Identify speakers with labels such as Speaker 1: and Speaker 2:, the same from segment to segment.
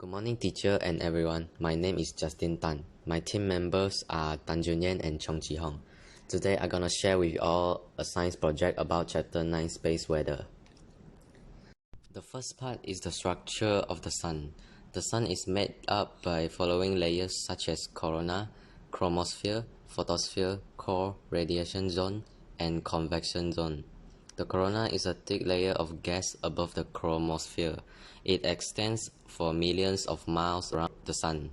Speaker 1: Good morning, teacher and everyone. My name is Justin Tan. My team members are Tan Junyan and Chong Chi Hong. Today, I'm gonna share with you all a science project about Chapter 9 Space Weather. The first part is the structure of the Sun. The Sun is made up by following layers such as corona, chromosphere, photosphere, core, radiation zone, and convection zone. The corona is a thick layer of gas above the chromosphere. It extends for millions of miles around the Sun.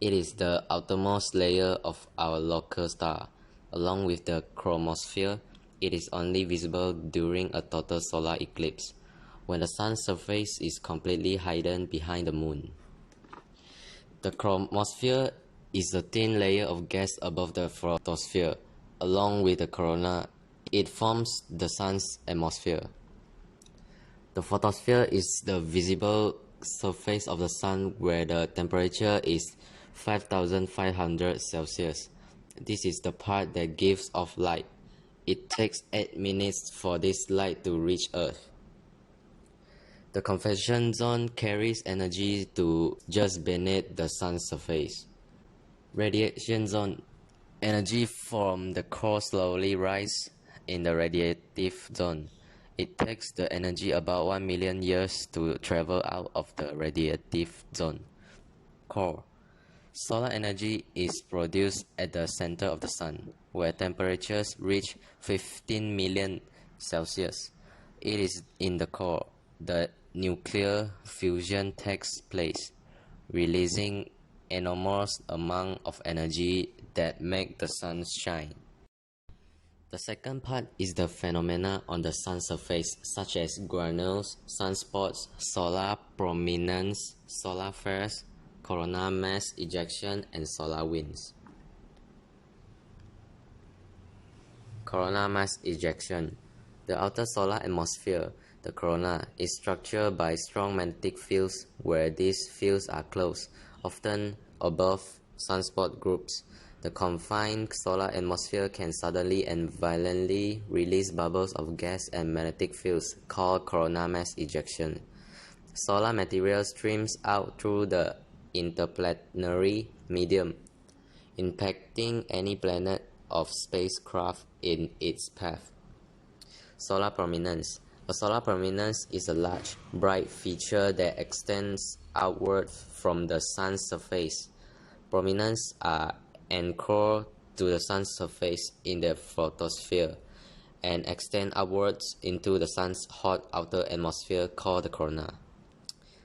Speaker 1: It is the outermost layer of our local star. Along with the chromosphere, it is only visible during a total solar eclipse, when the Sun's surface is completely hidden behind the Moon. The chromosphere is a thin layer of gas above the photosphere. Along with the corona, it forms the Sun's atmosphere. The photosphere is the visible surface of the Sun where the temperature is 5,500 Celsius. This is the part that gives off light. It takes 8 minutes for this light to reach Earth. The convection zone carries energy to just beneath the Sun's surface. Radiation zone. Energy from the core slowly rises in the radiative zone. It takes the energy about 1 million years to travel out of the radiative zone. Core. Solar energy is produced at the center of the Sun, where temperatures reach 15 million Celsius. It is in the core that nuclear fusion takes place, releasing enormous amount of energy that make the Sun shine. The second part is the phenomena on the Sun's surface, such as granules, sunspots, solar prominence, solar flares, coronal mass ejection, and solar winds. Coronal mass ejection. The outer solar atmosphere, the corona, is structured by strong magnetic fields where these fields are close, often above sunspot groups. The confined solar atmosphere can suddenly and violently release bubbles of gas and magnetic fields called coronal mass ejection. Solar material streams out through the interplanetary medium, impacting any planet or spacecraft in its path. Solar prominence. A solar prominence is a large, bright feature that extends outward from the Sun's surface. Prominences are anchored to the Sun's surface in the photosphere and extend upwards into the Sun's hot outer atmosphere called the corona.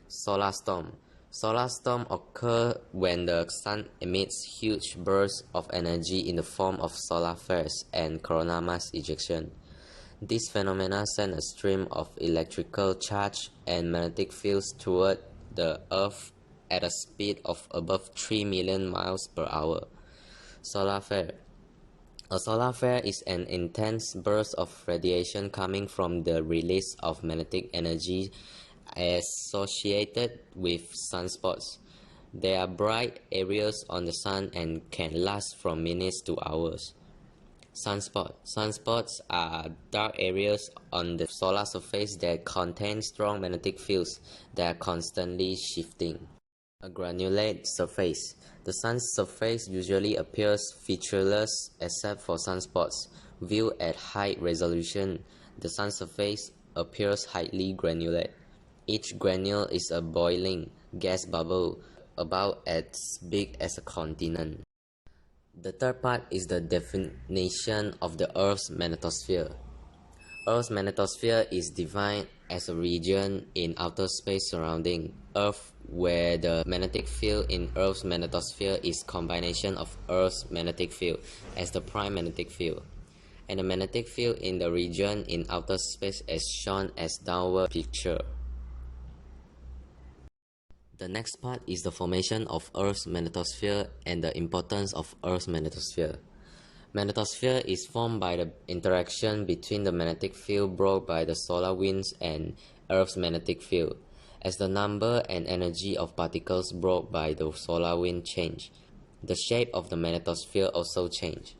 Speaker 1: Solar storm. Solar storms occur when the Sun emits huge bursts of energy in the form of solar flares and coronal mass ejection. These phenomena send a stream of electrical charge and magnetic fields toward the Earth at a speed of above 3 million miles per hour. Solar flare. A solar flare is an intense burst of radiation coming from the release of magnetic energy associated with sunspots. They are bright areas on the Sun and can last from minutes to hours. Sunspot. Sunspots are dark areas on the solar surface that contain strong magnetic fields that are constantly shifting. A granulate surface. The Sun's surface usually appears featureless except for sunspots. Viewed at high resolution, the Sun's surface appears highly granulate. Each granule is a boiling gas bubble about as big as a continent. The third part is the definition of the Earth's magnetosphere. Earth's magnetosphere is defined as a region in outer space surrounding Earth where the magnetic field in Earth's magnetosphere is combination of Earth's magnetic field as the prime magnetic field, and the magnetic field in the region in outer space as shown as downward picture. The next part is the formation of Earth's magnetosphere and the importance of Earth's magnetosphere. Magnetosphere is formed by the interaction between the magnetic field brought by the solar winds and Earth's magnetic field. As the number and energy of particles brought by the solar wind change, the shape of the magnetosphere also change.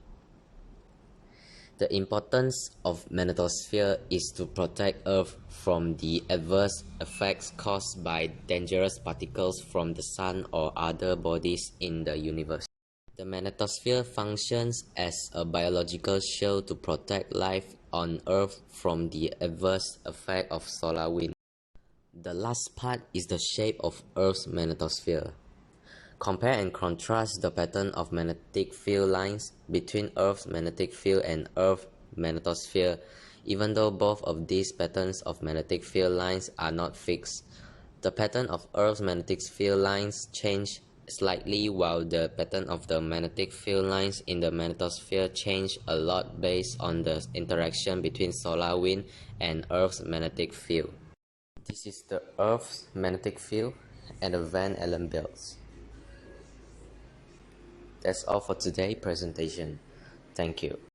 Speaker 1: The importance of magnetosphere is to protect Earth from the adverse effects caused by dangerous particles from the Sun or other bodies in the universe. The magnetosphere functions as a biological shield to protect life on Earth from the adverse effect of solar wind. The last part is the shape of Earth's magnetosphere. Compare and contrast the pattern of magnetic field lines between Earth's magnetic field and Earth's magnetosphere. Even though both of these patterns of magnetic field lines are not fixed, the pattern of Earth's magnetic field lines change slightly, while the pattern of the magnetic field lines in the magnetosphere change a lot based on the interaction between solar wind and Earth's magnetic field. This is the Earth's magnetic field and the Van Allen belts. That's all for today's presentation. Thank you.